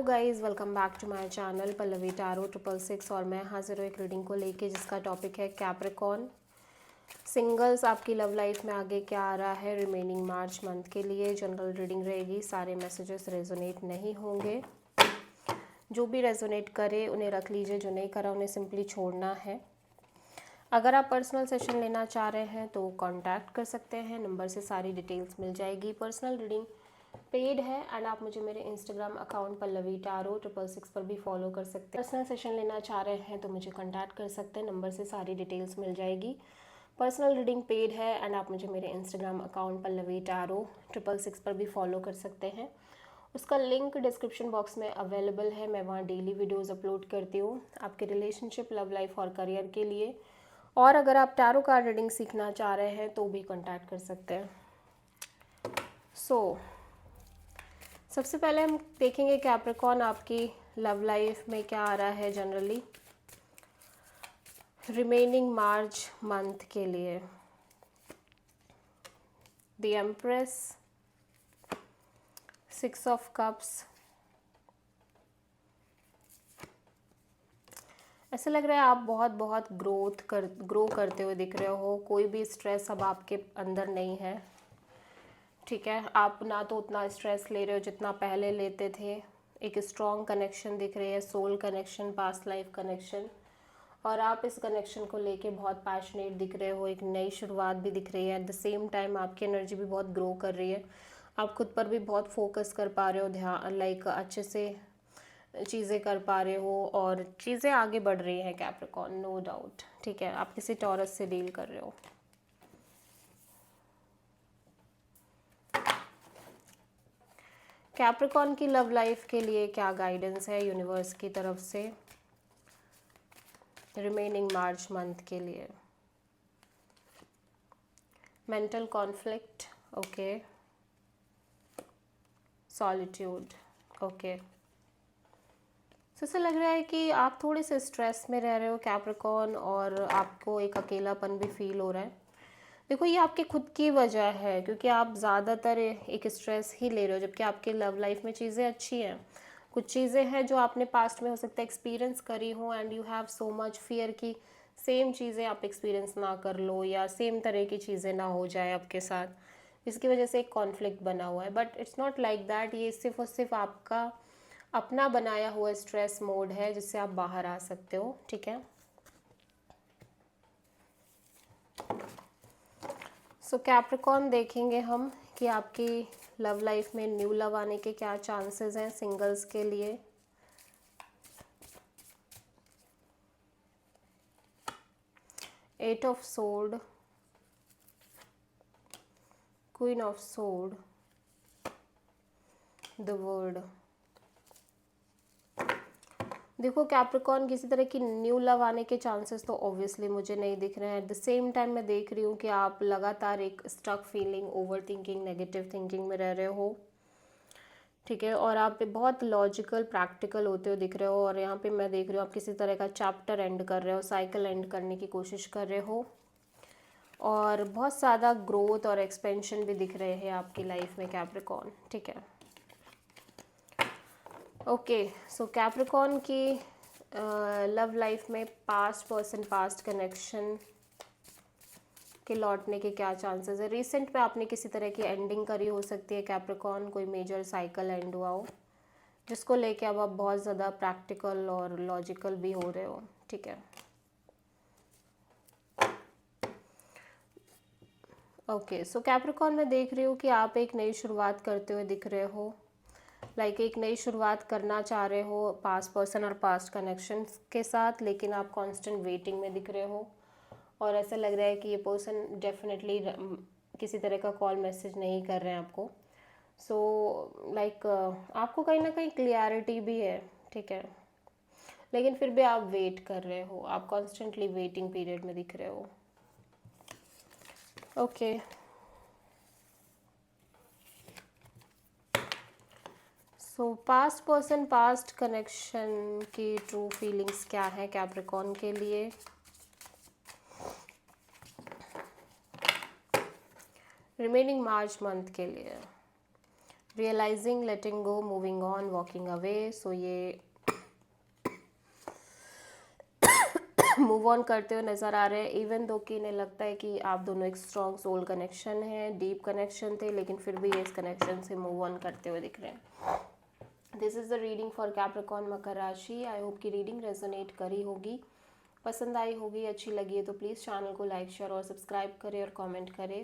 Guys, welcome back to my channel Pallavi tarot 666 और मैं हाजिर हूँ एक रीडिंग को लेके जिसका टॉपिक है कैप्रिकॉर्न। सिंगल्स आपकी लव लाइफ में आगे क्या आ रहा है रिमेनिंग मार्च मंथ के लिए। जनरल रीडिंग रहेगी, सारे मैसेजेस रेजोनेट नहीं होंगे। जो भी रेजोनेट करे उन्हें रख लीजिए, जो नहीं करा उन्हें सिंपली छोड़ना है। अगर आप पर्सनल सेशन लेना चाह रहे हैं तो कांटेक्ट कर सकते हैं, नंबर से सारी डिटेल्स मिल जाएगी। पर्सनल रीडिंग पेड है एंड आप मुझे मेरे इंस्टाग्राम अकाउंट पल्लवी टैरो 666 पर भी फॉलो कर सकते हैं। पर्सनल सेशन लेना चाह रहे हैं तो मुझे कांटेक्ट कर सकते हैं, नंबर से सारी डिटेल्स मिल जाएगी। पर्सनल रीडिंग पेड है एंड आप मुझे मेरे इंस्टाग्राम अकाउंट पल्लवी टैरो 666 पर भी फॉलो कर सकते हैं। उसका लिंक डिस्क्रिप्शन बॉक्स में अवेलेबल है। मैं वहाँ डेली वीडियोज़ अपलोड करती हूँ आपके रिलेशनशिप, लव लाइफ और करियर के लिए। और अगर आप टैरो कार्ड रीडिंग सीखना चाह रहे हैं तो भी कांटेक्ट कर सकते हैं। सबसे पहले हम देखेंगे कैप्रिकॉर्न आपकी लव लाइफ में क्या आ रहा है जनरली रिमेनिंग मार्च मंथ के लिए। The empress, 6 of cups. ऐसा लग रहा है आप बहुत ग्रो करते हुए दिख रहे हो। कोई भी स्ट्रेस अब आपके अंदर नहीं है, ठीक है। आप ना तो उतना स्ट्रेस ले रहे हो जितना पहले लेते थे। एक स्ट्रॉन्ग कनेक्शन दिख रही है, soul connection, past life connection, और आप इस कनेक्शन को लेके बहुत पैशनेट दिख रहे हो। एक नई शुरुआत भी दिख रही है। एट द सेम टाइम आपकी एनर्जी भी बहुत ग्रो कर रही है। आप खुद पर भी बहुत फोकस कर पा रहे हो, ध्यान अच्छे से चीज़ें कर पा रहे हो और चीज़ें आगे बढ़ रही हैं कैप्रिकॉर्न, नो डाउट, ठीक है। आप किसी टॉरस से डील कर रहे हो। कैप्रिकॉर्न की लव लाइफ के लिए क्या गाइडेंस है यूनिवर्स की तरफ से रिमेनिंग मार्च मंथ के लिए। Mental conflict, okay. Solitude, okay. ऐसा लग रहा है कि आप थोड़े से स्ट्रेस में रह रहे हो कैप्रिकॉर्न और आपको एक अकेलापन भी फील हो रहा है। देखो, ये आपके खुद की वजह है क्योंकि आप ज़्यादातर एक स्ट्रेस ही ले रहे हो, जबकि आपके लव लाइफ में चीज़ें अच्छी हैं। कुछ चीज़ें हैं जो आपने पास्ट में हो सकता है एक्सपीरियंस करी हो and you have so much fear कि सेम चीज़ें आप एक्सपीरियंस ना कर लो या सेम तरह की चीज़ें ना हो जाए आपके साथ, जिसकी वजह से एक कॉन्फ्लिक्ट बना हुआ है। But it's not like that. ये सिर्फ और सिर्फ आपका अपना बनाया हुआ स्ट्रेस मोड है जिससे आप बाहर आ सकते हो, ठीक है। सो कैप्रिकॉर्न देखेंगे हम कि आपकी लव लाइफ में न्यू लव आने के क्या चांसेस हैं सिंगल्स के लिए। Eight of sword, queen of sword, the world. देखो कैप्रिकॉर्न, किसी तरह की न्यू लव आने के चांसेस तो ऑब्वियसली मुझे नहीं दिख रहे हैं। एट द सेम टाइम मैं देख रही हूँ कि आप लगातार एक stuck feeling, over thinking, negative thinking में रह रहे हो, ठीक है। और आप बहुत लॉजिकल, प्रैक्टिकल होते हो दिख रहे हो। और यहाँ पे मैं देख रही हूँ आप किसी तरह का चैप्टर एंड कर रहे हो, साइकिल एंड करने की कोशिश कर रहे हो, और बहुत ज़्यादा ग्रोथ और एक्सपेंशन भी दिख रहे हैं आपकी लाइफ में कैप्रिकॉर्न, ठीक है। ओके, सो कैप्रिकॉर्न की लव लाइफ में पास्ट पर्सन, पास्ट कनेक्शन के लौटने के क्या चांसेस है। रिसेंट में आपने किसी तरह की एंडिंग करी हो सकती है कैप्रिकॉर्न, कोई मेजर साइकिल एंड हुआ हो जिसको लेके अब आप बहुत ज़्यादा प्रैक्टिकल और लॉजिकल भी हो रहे हो, ठीक है। ओके, सो कैप्रिकॉर्न में देख रही हूँ कि आप एक नई शुरुआत करते हुए दिख रहे हो। एक नई शुरुआत करना चाह रहे हो पास्ट पर्सन और पास्ट कनेक्शन के साथ, लेकिन आप कांस्टेंट वेटिंग में दिख रहे हो। और ऐसा लग रहा है कि ये पर्सन डेफिनेटली किसी तरह का कॉल मैसेज नहीं कर रहे हैं आपको। आपको कहीं ना कहीं क्लियरिटी भी है, ठीक है, लेकिन फिर भी आप वेट कर रहे हो। आप कॉन्स्टेंटली वेटिंग पीरियड में दिख रहे हो, ओके। सो पास्ट पर्सन, पास्ट कनेक्शन की ट्रू फीलिंग्स क्या है कैप्रिकॉर्न के लिए। रिमेनिंग मार्च मंथ के लिए realizing, letting go, moving on, walking away. So ये मूव ऑन करते हुए नज़र आ रहे हैं, इवन दो कि इन्हें लगता है कि आप दोनों एक स्ट्रॉन्ग सोल कनेक्शन है, डीप कनेक्शन थे, लेकिन फिर भी ये इस कनेक्शन से मूव ऑन करते हुए दिख रहे हैं। This is the reading for Capricorn मकर राशि। आई होप की रीडिंग रेजोनेट करी होगी, पसंद आई होगी, अच्छी लगी है तो प्लीज़ चैनल को लाइक शेयर और सब्सक्राइब करें और कमेंट करें।